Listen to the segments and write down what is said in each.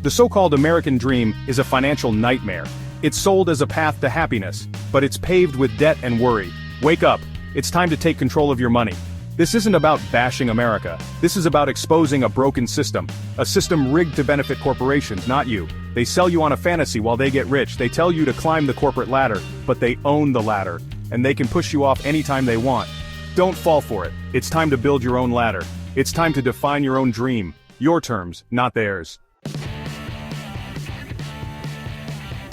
The so-called American dream is a financial nightmare. It's sold as a path to happiness, but it's paved with debt and worry. Wake up, it's time to take control of your money. This isn't about bashing America. This is about exposing a broken system. A system rigged to benefit corporations, not you. They sell you on a fantasy while they get rich. They tell you to climb the corporate ladder, but they own the ladder, and they can push you off anytime they want. Don't fall for it. It's time to build your own ladder. It's time to define your own dream. Your terms, not theirs.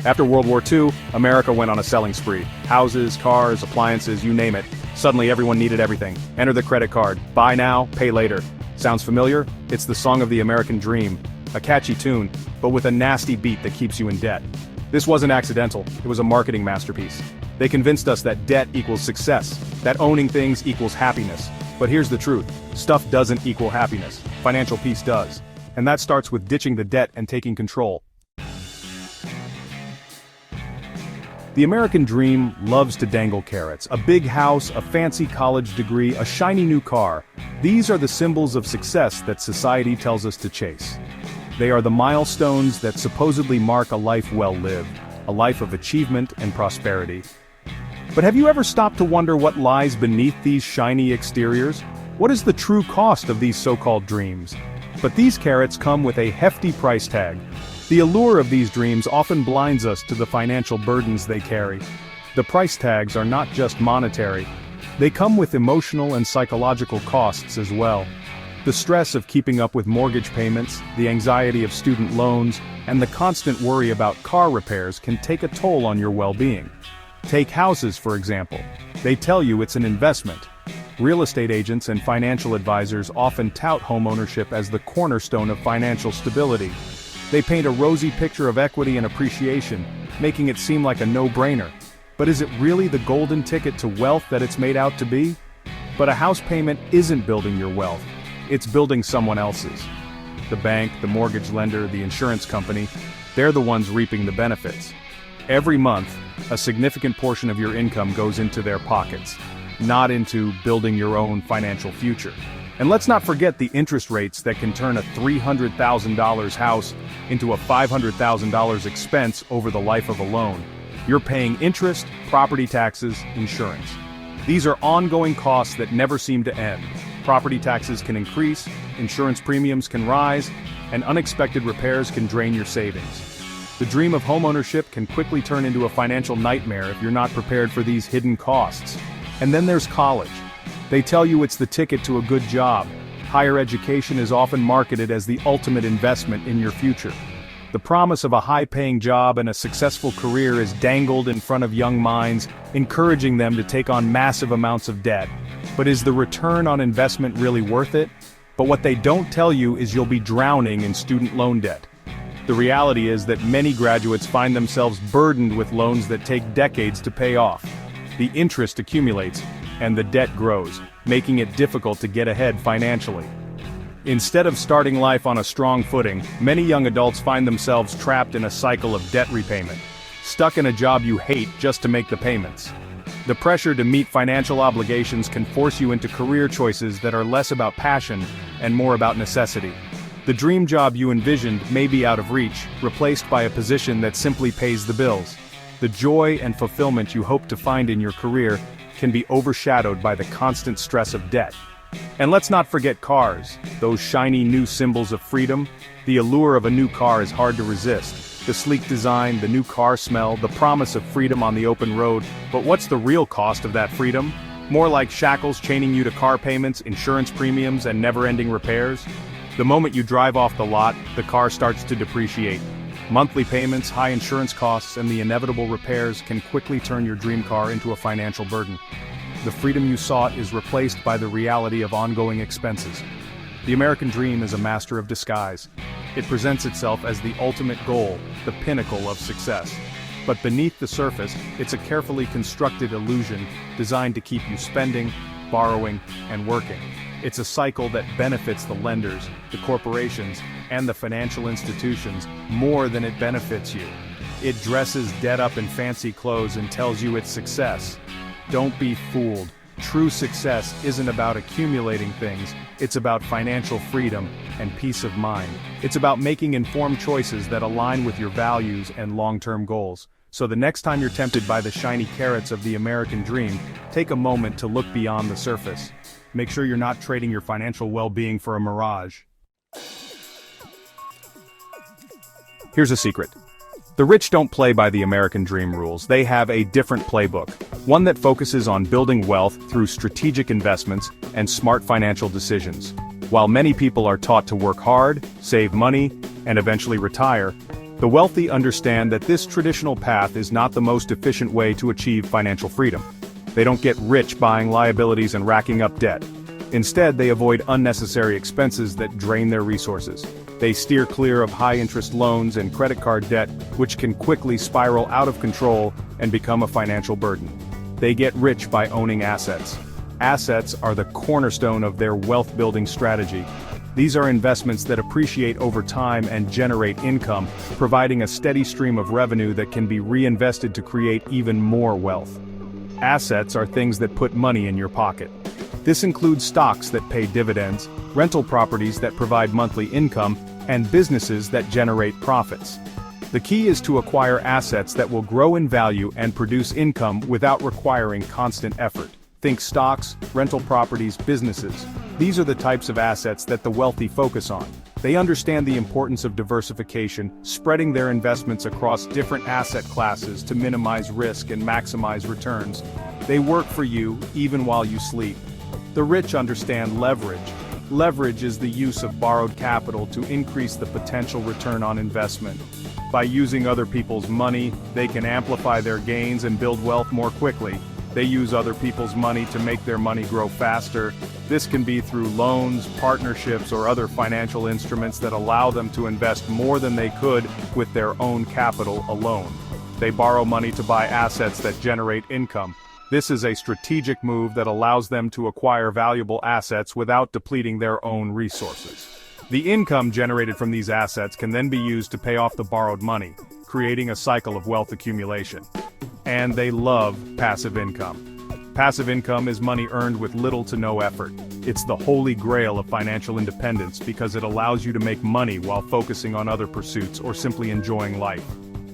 After World War II, America went on a selling spree. Houses, cars, appliances, you name it. Suddenly everyone needed everything. Enter the credit card. Buy now, pay later. Sounds familiar? It's the song of the American dream. A catchy tune, but with a nasty beat that keeps you in debt. This wasn't accidental, it was a marketing masterpiece. They convinced us that debt equals success, that owning things equals happiness. But here's the truth, stuff doesn't equal happiness. Financial peace does. And that starts with ditching the debt and taking control. The American dream loves to dangle carrots. A big house, a fancy college degree, a shiny new car. These are the symbols of success that society tells us to chase. They are the milestones that supposedly mark a life well lived, a life of achievement and prosperity. But have you ever stopped to wonder what lies beneath these shiny exteriors? What is the true cost of these so-called dreams? But these carrots come with a hefty price tag. The allure of these dreams often blinds us to the financial burdens they carry. The price tags are not just monetary. They come with emotional and psychological costs as well. The stress of keeping up with mortgage payments, the anxiety of student loans, and the constant worry about car repairs can take a toll on your well-being. Take houses, for example. They tell you it's an investment. Real estate agents and financial advisors often tout homeownership as the cornerstone of financial stability. They paint a rosy picture of equity and appreciation, making it seem like a no-brainer. But is it really the golden ticket to wealth that it's made out to be? But a house payment isn't building your wealth. It's building someone else's. The bank, the mortgage lender, the insurance company, they're the ones reaping the benefits. Every month, a significant portion of your income goes into their pockets, not into building your own financial future. And let's not forget the interest rates that can turn a $300,000 house into a $500,000 expense over the life of a loan. You're paying interest, property taxes, insurance. These are ongoing costs that never seem to end. Property taxes can increase, insurance premiums can rise, and unexpected repairs can drain your savings. The dream of homeownership can quickly turn into a financial nightmare if you're not prepared for these hidden costs. And then there's college. They tell you it's the ticket to a good job. Higher education is often marketed as the ultimate investment in your future. The promise of a high-paying job and a successful career is dangled in front of young minds, encouraging them to take on massive amounts of debt. But is the return on investment really worth it? But what they don't tell you is you'll be drowning in student loan debt. The reality is that many graduates find themselves burdened with loans that take decades to pay off. The interest accumulates, and the debt grows, making it difficult to get ahead financially. Instead of starting life on a strong footing, many young adults find themselves trapped in a cycle of debt repayment, stuck in a job you hate just to make the payments. The pressure to meet financial obligations can force you into career choices that are less about passion and more about necessity. The dream job you envisioned may be out of reach, replaced by a position that simply pays the bills. The joy and fulfillment you hope to find in your career can be overshadowed by the constant stress of debt. And let's not forget cars, those shiny new symbols of freedom. The allure of a new car is hard to resist. The sleek design, the new car smell, the promise of freedom on the open road. But what's the real cost of that freedom? More like shackles chaining you to car payments, insurance premiums, and never-ending repairs. The moment you drive off the lot, the car starts to depreciate. Monthly payments, high insurance costs, and the inevitable repairs can quickly turn your dream car into a financial burden. The freedom you sought is replaced by the reality of ongoing expenses. The American dream is a master of disguise. It presents itself as the ultimate goal, the pinnacle of success. But beneath the surface, it's a carefully constructed illusion designed to keep you spending, borrowing, and working. It's a cycle that benefits the lenders, the corporations, and the financial institutions more than it benefits you. It dresses debt up in fancy clothes and tells you it's success. Don't be fooled. True success isn't about accumulating things, it's about financial freedom and peace of mind. It's about making informed choices that align with your values and long-term goals. So the next time you're tempted by the shiny carrots of the American dream, take a moment to look beyond the surface. Make sure you're not trading your financial well-being for a mirage. Here's a secret. The rich don't play by the American dream rules. They have a different playbook, one that focuses on building wealth through strategic investments and smart financial decisions. While many people are taught to work hard, save money, and eventually retire, the wealthy understand that this traditional path is not the most efficient way to achieve financial freedom. They don't get rich buying liabilities and racking up debt. Instead, they avoid unnecessary expenses that drain their resources. They steer clear of high-interest loans and credit card debt, which can quickly spiral out of control and become a financial burden. They get rich by owning assets. Assets are the cornerstone of their wealth-building strategy. These are investments that appreciate over time and generate income, providing a steady stream of revenue that can be reinvested to create even more wealth. Assets are things that put money in your pocket. This includes stocks that pay dividends, rental properties that provide monthly income, and businesses that generate profits. The key is to acquire assets that will grow in value and produce income without requiring constant effort. Think stocks, rental properties, businesses. These are the types of assets that the wealthy focus on. They understand the importance of diversification, spreading their investments across different asset classes to minimize risk and maximize returns. They work for you even while you sleep. The rich understand leverage. Leverage is the use of borrowed capital to increase the potential return on investment. By using other people's money, they can amplify their gains and build wealth more quickly. They use other people's money to make their money grow faster. This can be through loans, partnerships, or other financial instruments that allow them to invest more than they could with their own capital alone. They borrow money to buy assets that generate income. This is a strategic move that allows them to acquire valuable assets without depleting their own resources. The income generated from these assets can then be used to pay off the borrowed money, creating a cycle of wealth accumulation. And they love passive income. Passive income is money earned with little to no effort. It's the holy grail of financial independence because it allows you to make money while focusing on other pursuits or simply enjoying life.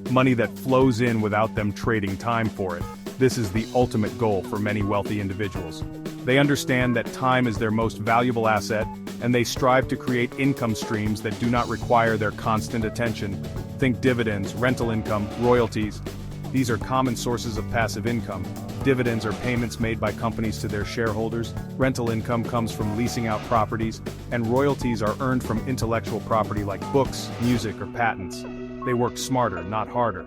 Money that flows in without them trading time for it. This is the ultimate goal for many wealthy individuals. They understand that time is their most valuable asset, and they strive to create income streams that do not require their constant attention. Think dividends, rental income, royalties. These are common sources of passive income. Dividends are payments made by companies to their shareholders, rental income comes from leasing out properties, and royalties are earned from intellectual property like books, music, or patents. They work smarter, not harder.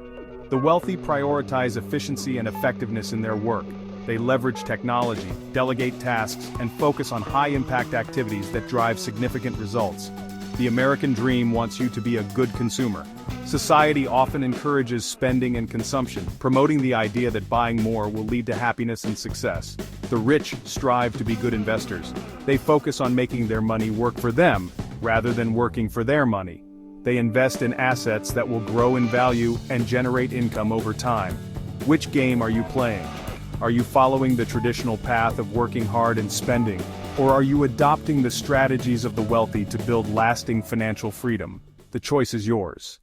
The wealthy prioritize efficiency and effectiveness in their work. They leverage technology, delegate tasks, and focus on high-impact activities that drive significant results. The American dream wants you to be a good consumer. Society often encourages spending and consumption, promoting the idea that buying more will lead to happiness and success. The rich strive to be good investors. They focus on making their money work for them, rather than working for their money. They invest in assets that will grow in value and generate income over time. Which game are you playing? Are you following the traditional path of working hard and spending, or are you adopting the strategies of the wealthy to build lasting financial freedom? The choice is yours.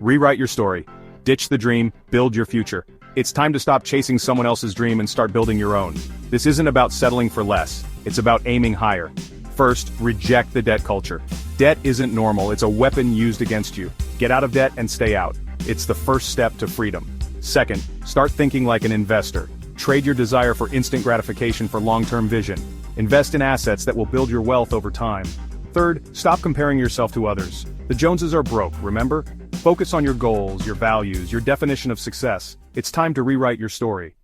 Rewrite your story. Ditch the dream, build your future. It's time to stop chasing someone else's dream and start building your own. This isn't about settling for less, it's about aiming higher. First, reject the debt culture. Debt isn't normal, it's a weapon used against you. Get out of debt and stay out. It's the first step to freedom. Second, start thinking like an investor. Trade your desire for instant gratification for long-term vision. Invest in assets that will build your wealth over time. Third, stop comparing yourself to others. The Joneses are broke, remember? Focus on your goals, your values, your definition of success. It's time to rewrite your story.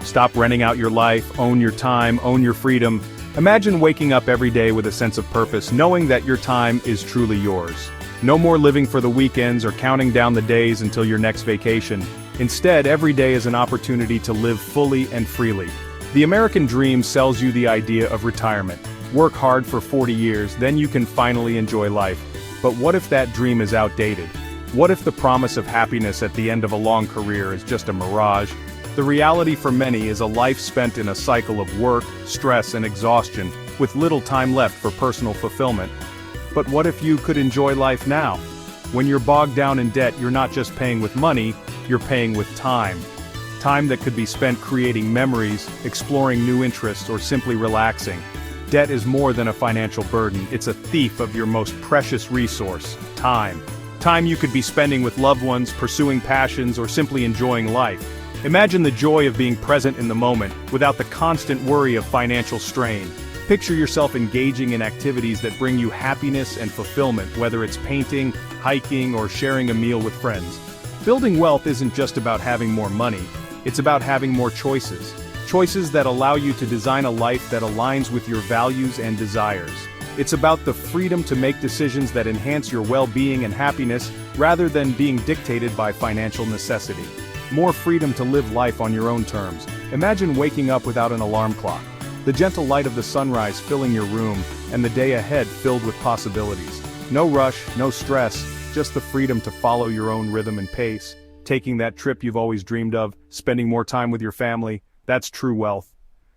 Stop renting out your life, own your time, own your freedom. Imagine waking up every day with a sense of purpose, knowing that your time is truly yours. No more living for the weekends or counting down the days until your next vacation. Instead, every day is an opportunity to live fully and freely. The American dream sells you the idea of retirement. Work hard for 40 years, then you can finally enjoy life. But what if that dream is outdated? What if the promise of happiness at the end of a long career is just a mirage? The reality for many is a life spent in a cycle of work, stress and exhaustion, with little time left for personal fulfillment. But what if you could enjoy life now? When you're bogged down in debt, you're not just paying with money, you're paying with time. Time that could be spent creating memories, exploring new interests, or simply relaxing. Debt is more than a financial burden, it's a thief of your most precious resource, time. Time you could be spending with loved ones, pursuing passions, or simply enjoying life. Imagine the joy of being present in the moment, without the constant worry of financial strain. Picture yourself engaging in activities that bring you happiness and fulfillment, whether it's painting, hiking, or sharing a meal with friends. Building wealth isn't just about having more money, it's about having more choices. Choices that allow you to design a life that aligns with your values and desires. It's about the freedom to make decisions that enhance your well-being and happiness, rather than being dictated by financial necessity. More freedom to live life on your own terms. Imagine waking up without an alarm clock. The gentle light of the sunrise filling your room, and the day ahead filled with possibilities. No rush, no stress, just the freedom to follow your own rhythm and pace. Taking that trip you've always dreamed of, spending more time with your family, that's true wealth.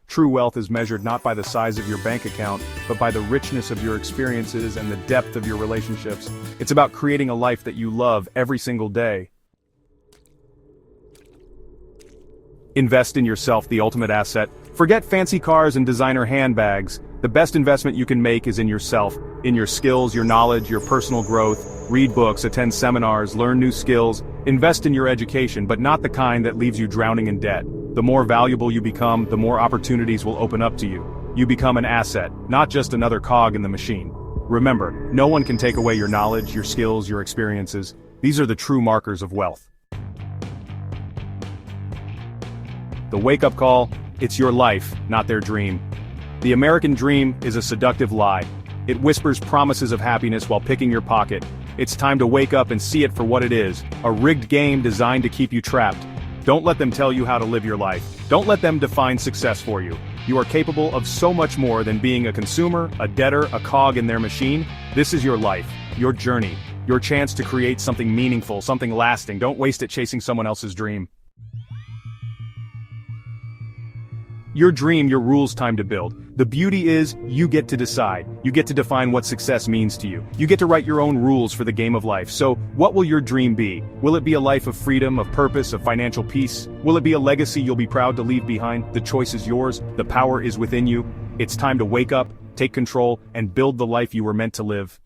True wealth is measured not by the size of your bank account, but by the richness of your experiences and the depth of your relationships. It's about creating a life that you love every single day. Invest in yourself, the ultimate asset. Forget fancy cars and designer handbags. The best investment you can make is in yourself, in your skills, your knowledge, your personal growth. Read books, attend seminars, learn new skills. Invest in your education, but not the kind that leaves you drowning in debt. The more valuable you become, the more opportunities will open up to you. You become an asset, not just another cog in the machine. Remember, no one can take away your knowledge, your skills, your experiences. These are the true markers of wealth. The wake-up call: it's your life, not their dream. The American dream is a seductive lie. It whispers promises of happiness while picking your pocket. It's time to wake up and see it for what it is, a rigged game designed to keep you trapped. Don't let them tell you how to live your life. Don't let them define success for you. You are capable of so much more than being a consumer, a debtor, a cog in their machine. This is your life, your journey, your chance to create something meaningful, something lasting. Don't waste it chasing someone else's dream. Your dream, your rules, time to build. The beauty is, you get to decide. You get to define what success means to you. You get to write your own rules for the game of life. So, what will your dream be? Will it be a life of freedom, of purpose, of financial peace? Will it be a legacy you'll be proud to leave behind? The choice is yours. The power is within you. It's time to wake up, take control, and build the life you were meant to live.